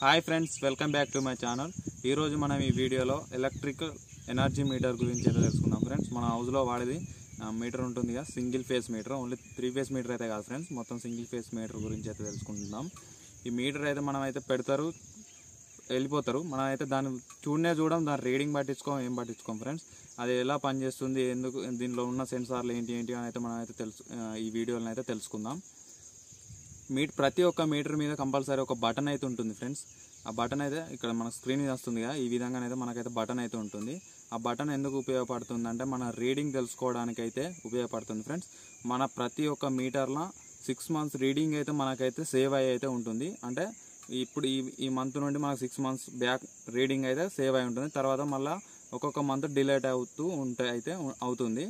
Hi friends, welcome back to my channel. ఈరోజు మనం ఈ వీడియోలో ఎలక్ట్రిక్ ఎనర్జీ మీటర్ గురించి అయితే తెలుసుకుందాం ఫ్రెండ్స్. మన హౌస్లో వాడేది మీటర్ ఉంటుంది కదా, single phase metre. Only 3 face metre అయితే కాదు ఫ్రెండ్స్, మొత్తం సింగిల్ ఫేస్ మీటర్ గురించి అయితే తెలుసుకుంటున్నాం. ఈ మీటర్ అయితే మనం అయితే పెడతారు, వెళ్ళిపోతారు. మనం అయితే దాన్ని చూడం, దాని రీడింగ్ ఏం పట్టించుకోం ఫ్రెండ్స్. అది ఎలా పనిచేస్తుంది, ఎందుకు, దీనిలో ఉన్న సెన్సార్లు ఏంటి అని అయితే మనం అయితే ఈ వీడియోలో అయితే తెలుసుకుందాం. ప్రతి ఒక్క మీటర్ మీద కంపల్సరీ ఒక బటన్ అయితే ఉంటుంది ఫ్రెండ్స్. ఆ బటన్ అయితే ఇక్కడ మన స్క్రీన్ మీద వస్తుంది కదా, ఈ విధంగానైతే మనకైతే బటన్ అయితే ఉంటుంది. ఆ బటన్ ఎందుకు ఉపయోగపడుతుంది అంటే మన రీడింగ్ తెలుసుకోవడానికి అయితే ఉపయోగపడుతుంది ఫ్రెండ్స్. మన ప్రతి ఒక్క మీటర్లో 6 months రీడింగ్ అయితే మనకైతే సేవ్ అయ్యి అయితే ఉంటుంది. అంటే ఇప్పుడు ఈ మంత్ నుండి మనకు 6 months బ్యాక్ రీడింగ్ అయితే సేవ్ అయి ఉంటుంది. తర్వాత మళ్ళీ ఒక్కొక్క మంత్ డిలేట్ అవుతుంది.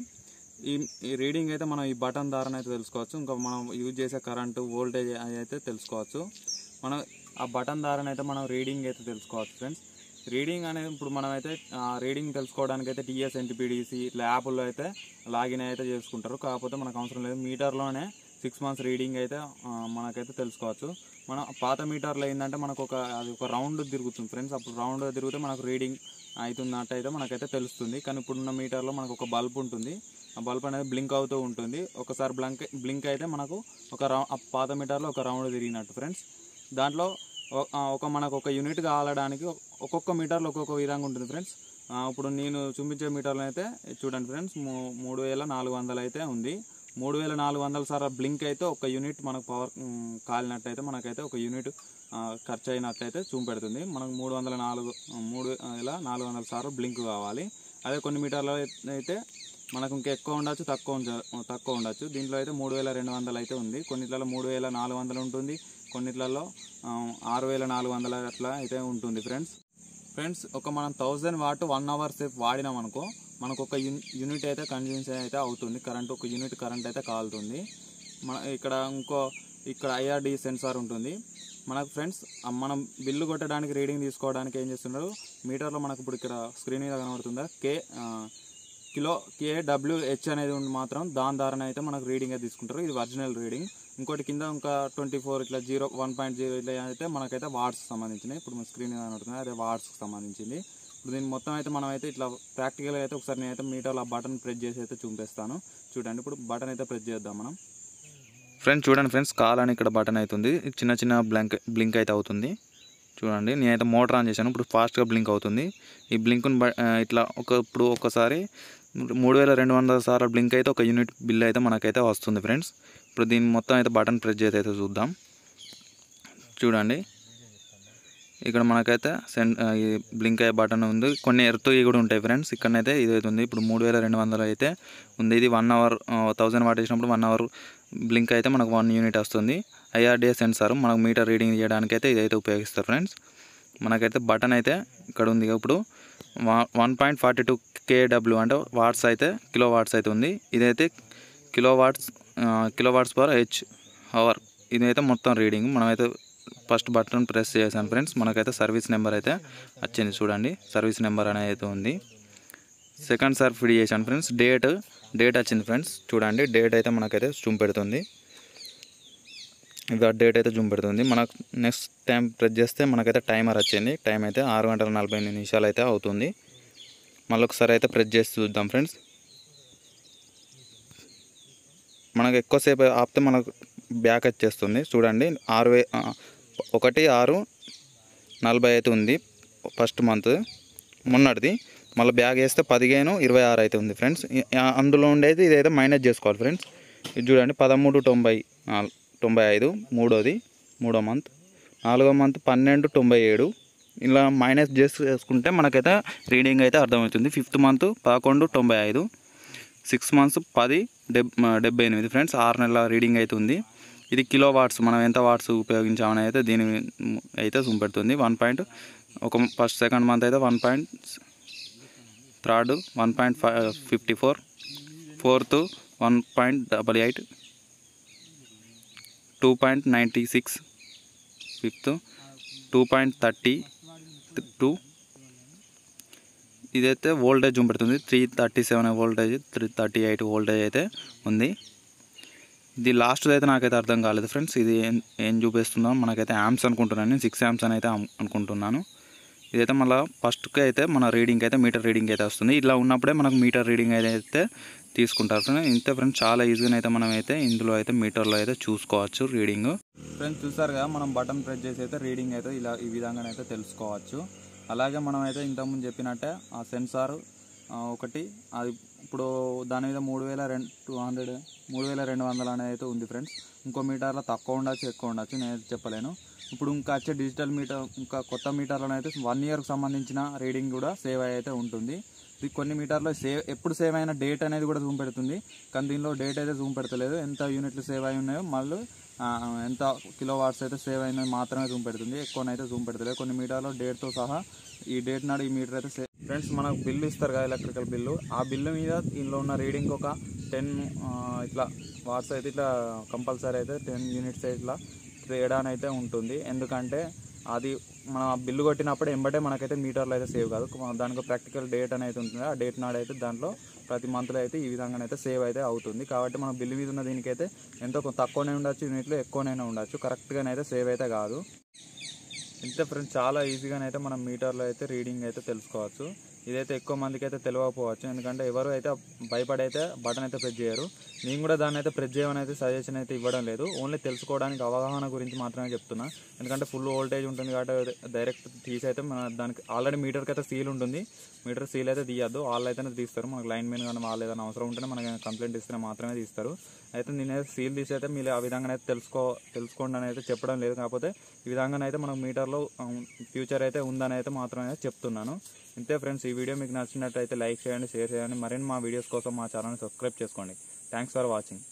ఈ రీడింగ్ అయితే మనం ఈ బటన్ ద్వారా అయితే తెలుసుకోవచ్చు. ఇంకా మనం యూజ్ చేసే కరెంటు, వోల్టేజ్ అయితే తెలుసుకోవచ్చు. మనం ఆ బటన్ ద్వారా అయితే మనం రీడింగ్ అయితే తెలుసుకోవచ్చు ఫ్రెండ్స్. రీడింగ్ అనేది ఇప్పుడు మనం అయితే రీడింగ్ తెలుసుకోవడానికి అయితే టీఎస్, ఎన్టీపీడీసీ ఇట్లా యాప్ల్లో అయితే లాగిన్ అయితే చేసుకుంటారు. కాకపోతే మనకు అవసరం లేదు, మీటర్లోనే 6 months రీడింగ్ అయితే మనకైతే తెలుసుకోవచ్చు. మన పాత మీటర్లో ఏంటంటే మనకు అది ఒక రౌండ్ తిరుగుతుంది ఫ్రెండ్స్. అప్పుడు రౌండ్ తిరిగితే మనకు రీడింగ్ అవుతున్నట్టు అయితే మనకైతే తెలుస్తుంది. కానీ ఇప్పుడున్న మీటర్లో మనకు ఒక బల్బ్ ఉంటుంది. ఆ బల్బ్ అనేది బ్లింక్ అవుతూ ఉంటుంది. ఒకసారి బ్లింక్ అయితే మనకు పాత మీటర్లో ఒక రౌండ్ తిరిగినట్టు ఫ్రెండ్స్. దాంట్లో మనకు ఒక యూనిట్ కావడానికి ఒక్కొక్క మీటర్లో ఒక్కొక్క విధంగా ఉంటుంది ఫ్రెండ్స్. ఇప్పుడు నేను చూపించే మీటర్లో అయితే చూడండి ఫ్రెండ్స్, 3400 అయితే ఉంది. 3400 సార్లు బ్లింక్ అయితే ఒక యూనిట్ మనకు పవర్ కాలినట్టయితే మనకైతే ఒక యూనిట్ ఖర్చు అయినట్టయితే చూపెడుతుంది. మనకు 3400 సార్లు బ్లింక్ కావాలి. అదే కొన్ని మీటర్లో అయితే మనకు ఇంకా ఎక్కువ ఉండొచ్చు, తక్కువ ఉండొచ్చు. దీంట్లో అయితే 3200 అయితే ఉంది. కొన్నిట్లలో 3400 ఉంటుంది, కొన్నిట్లలో 6400 అట్లా అయితే ఉంటుంది ఫ్రెండ్స్. మనం 1000 వాట్ 1 hour సేపు వాడినాం అనుకో, మనకు ఒక యూనిట్ అయితే కన్జ్యూమ్షన్ అయితే అవుతుంది కరెంట్. ఒక యూనిట్ కరెంట్ అయితే కాలుతుంది. ఇక్కడ ఐఆర్డి సెన్సార్ ఉంటుంది మనకు ఫ్రెండ్స్. మనం బిల్లు కొట్టడానికి, రీడింగ్ తీసుకోవడానికి ఏం చేస్తున్నారు, మీటర్లో మనకు ఇప్పుడు ఇక్కడ స్క్రీన్ మీద కనబడుతుందా KWH అనేది మాత్రం దాని ద్వారా అయితే మనకు రీడింగ్ అయితే తీసుకుంటారు. ఇది ఒరిజినల్ రీడింగ్. ఇంకోటి కింద ఇంకా 24 ఇట్లా 1.0 ఇట్లా అయితే మనకైతే వాట్స్ సంబంధించినవి. ఇప్పుడు మన స్క్రీన్ కనబడుతుంది, అదే వాట్స్కి సంబంధించింది. ఇప్పుడు దీన్ని మొత్తం అయితే మనం అయితే ఇట్లా ప్రాక్టికల్గా అయితే ఒకసారి నేనైతే మీటర్లో ఆ బటన్ ప్రెస్ చేసి అయితే చూపిస్తాను. చూడండి, ఇప్పుడు బటన్ అయితే ప్రెస్ చేద్దాం మనం ఫ్రెండ్స్. చూడండి ఫ్రెండ్స్, కాల్ అని ఇక్కడ బటన్ అవుతుంది, చిన్న బ్లింక్ అయితే అవుతుంది. చూడండి, నేనైతే మోటార్ ఆన్ చేశాను, ఇప్పుడు ఫాస్ట్గా బ్లింక్ అవుతుంది. ఈ బ్లింక్ను ఇట్లా ఇప్పుడు ఒక్కసారి 3200 సార్లు బ్లింక్ అయితే ఒక యూనిట్ బిల్ అయితే మనకైతే వస్తుంది ఫ్రెండ్స్. ఇప్పుడు దీన్ని మొత్తం అయితే బటన్ ప్రెస్ చేసి అయితే చూద్దాం. చూడండి, ఇక్కడ మనకైతే ఈ బ్లింక్ అయ్యే బటన్ ఉంది. కొన్ని ఎర్త్వి కూడా ఉంటాయి ఫ్రెండ్స్. ఇక్కడనైతే ఇదైతే ఉంది. ఇప్పుడు 3200 అయితే ఉంది. ఇది 1 hour 1000 వాట్ వేసినప్పుడు 1 hour బ్లింక్ అయితే మనకు 1 యూనిట్ వస్తుంది. ఐఆర్డిఏ సెన్సార్ మనకు మీటర్ రీడింగ్ చేయడానికి అయితే ఇదైతే ఉపయోగిస్తారు ఫ్రెండ్స్. మనకైతే బటన్ అయితే ఇక్కడ ఉంది. ఇప్పుడు 1.42 KW అంటే వాట్స్ అయితే కిలో వాట్స్ అయితే ఉంది. ఇదైతే కిలో వాట్స్ పర్ H/hour. ఇదైతే మొత్తం రీడింగ్. మనమైతే ఫస్ట్ బటన్ ప్రెస్ చేశాను ఫ్రెండ్స్. మనకైతే సర్వీస్ నెంబర్ అయితే వచ్చింది. చూడండి, సర్వీస్ నెంబర్ అనేది అయితే ఉంది. సెకండ్ సార్ ఫీడ్ చేశాను ఫ్రెండ్స్. డేట్ వచ్చింది ఫ్రెండ్స్. చూడండి, డేట్ అయితే మనకైతే చూపెడుతుంది. ఇవి డేట్ అయితే చూపెడుతుంది. మనకు నెక్స్ట్ టైం ప్రెస్ చేస్తే మనకైతే టైమర్ వచ్చింది. టైం అయితే 6:48 అయితే అవుతుంది. మళ్ళీ ఒకసారి అయితే ప్రెస్ చేసి చూద్దాం ఫ్రెండ్స్. మనకు ఎక్కువసేపు ఆపితే మనకు బ్యాక్ వచ్చేస్తుంది. చూడండి, 1/6/40 అయితే ఉంది ఫస్ట్ మంత్ మొన్నటిది. మళ్ళీ బ్యాగ్ వేస్తే 15/26 అయితే ఉంది ఫ్రెండ్స్. అందులో ఉండేది ఇదైతే మైనస్ చేసుకోవాలి ఫ్రెండ్స్. ఇది చూడండి, 13/95 మూడో మంత్, 4వ మంత్ 12/97 ఇలా మైనస్ చేసుకుంటే మనకైతే రీడింగ్ అయితే అర్థమవుతుంది. 5th month 11/95, 6 months 10/78 friends. 6 నెలల రీడింగ్ అయితే ఉంది. ఇది కిలో వాట్స్, మనం ఎంత వాట్స్ ఉపయోగించామని అయితే దీని అయితే చూపెడుతుంది. ఫస్ట్ సెకండ్ మంత్ అయితే 1.54, 4th 1.88, 2.96, 5th 2.32. ఇదైతే వోల్టేజ్ చూపెడుతుంది. 337 వోల్టేజ్, 338 వోల్టేజ్ అయితే ఉంది. ఇది లాస్ట్ అయితే నాకైతే అర్థం కాలేదు ఫ్రెండ్స్. ఇది ఏం చూపిస్తుందో మనకైతే యాంప్స్ అనుకుంటున్నాను నేను, 6 యాంప్స్ అని అయితే అనుకుంటున్నాను. ఇదైతే మళ్ళీ ఫస్ట్కి అయితే మన రీడింగ్ అయితే మీటర్ రీడింగ్ అయితే వస్తుంది. ఇలా ఉన్నప్పుడే మనకు మీటర్ రీడింగ్ అయితే తీసుకుంటారు ఫ్రెండ్స్. ఇంతే ఫ్రెండ్స్, చాలా ఈజీగా అయితే మనం అయితే ఇందులో అయితే మీటర్లో అయితే చూసుకోవచ్చు రీడింగ్. ఫ్రెండ్స్ చూసారు కదా, మనం బటన్ ప్రెస్ చేసి అయితే రీడింగ్ అయితే ఇలా ఈ విధంగా అయితే తెలుసుకోవచ్చు. అలాగే మనం అయితే ఇంతకుముందు చెప్పినట్టే ఆ సెన్సార్ ఒకటి, అది ఇప్పుడు దాని మీద 3200 అనేది అయితే ఉంది ఫ్రెండ్స్. ఇంకో మీటర్లో తక్కువ ఉండొచ్చు, ఎక్కువ ఉండొచ్చు, నేనైతే చెప్పలేను. ఇప్పుడు ఇంకా వచ్చే డిజిటల్ మీటర్, ఇంకా కొత్త మీటర్లో అయితే 1 ఇయర్కి సంబంధించిన రీడింగ్ కూడా సేవ్ అయితే ఉంటుంది. ఇది కొన్ని మీటర్లో ఎప్పుడు సేవ్ అయిన డేట్ అనేది కూడా జూమ్ పెడుతుంది, కానీ దీనిలో డేట్ అయితే జూమ్ పెడతలేదు. ఎంత యూనిట్లు సేవ్ అయి ఉన్నాయో మళ్ళీ ఎంత కిలో వాట్స్ అయితే సేవ్ అయినది మాత్రమే జూమ్ పెడుతుంది, ఎక్కువనైతే జూమ్ పెడతలేదు. కొన్ని మీటర్లో డేట్తో సహా ఈ డేట్ నాడు ఈ మీటర్ అయితే సేవ్. ఫ్రెండ్స్ మనకు బిల్లు ఇస్తారు కదా, ఎలక్ట్రికల్ బిల్లు, ఆ బిల్లు మీద దీనిలో ఉన్న రీడింగ్ ఒక 10 ఇట్లా వాట్స్ అయితే ఇట్లా కంపల్సరీ అయితే 10 యూనిట్స్ ఇట్లా తేడానైతే ఉంటుంది. ఎందుకంటే అది మనం బిల్లు కొట్టినప్పుడు ఎంబటే మనకైతే మీటర్లో అయితే సేవ్ కాదు, దానికి ప్రాక్టికల్ డేట్ అనేది ఉంటుంది. ఆ డేట్ నాడు అయితే దాంట్లో ప్రతి మంత్లో అయితే ఈ విధంగానైతే సేవ్ అయితే అవుతుంది. కాబట్టి మన బిల్లు మీద ఉన్న దీనికైతే ఎంతో తక్కువనే ఉండొచ్చు, యూనిట్లు ఎక్కువనైనా ఉండొచ్చు, కరెక్ట్గానైతే సేవ్ అయితే కాదు. ఇంతే ఫ్రెండ్స్, చాలా ఈజీగానైతే మనం మీటర్లో అయితే రీడింగ్ అయితే తెలుసుకోవచ్చు. ఇదైతే ఎక్కువ మందికి అయితే తెలియకపోవచ్చు, ఎందుకంటే ఎవరు అయితే భయపడైతే బటన్ అయితే ప్రెస్ చేయరు. నేను కూడా దాన్ని అయితే ప్రెస్ చేయమని అయితే సజెషన్ అయితే ఇవ్వడం లేదు, ఓన్లీ తెలుసుకోవడానికి అవగాహన గురించి మాత్రమే చెప్తున్నా. ఎందుకంటే ఫుల్ వోల్టేజ్ ఉంటుంది కాబట్టి డైరెక్ట్ తీసి అయితే మన దానికి ఆల్రెడీ మీటర్కి అయితే సీల్ ఉంటుంది, మీటర్ సీల్ అయితే తీయద్దు, వాళ్ళు అయితేనే తీస్తారు. మనకు లైన్ మెన్ కానీ వాళ్ళు ఏదైనా అవసరం ఉంటేనే మనకి కంప్లైంట్ ఇస్తేనే మాత్రమే తీస్తారు. అయితే నేనైతే సీల్ తీసి అయితే మీరు ఆ విధంగా అయితే తెలుసుకోండి అని అయితే చెప్పడం లేదు, కాకపోతే ఈ విధంగానైతే మనకు మీటర్లో ఫ్యూచర్ అయితే ఉందని అయితే మాత్రమే చెప్తున్నాను. ఇంతే ఫ్రెండ్స్, ఈ వీడియో మీకు నచ్చినట్టయితే లైక్ చేయండి, షేర్ చేయండి. మరిన్ని మా వీడియోస్ కోసం మా ఛానల్ని సబ్స్క్రైబ్ చేసుకోండి. Thanks for watching.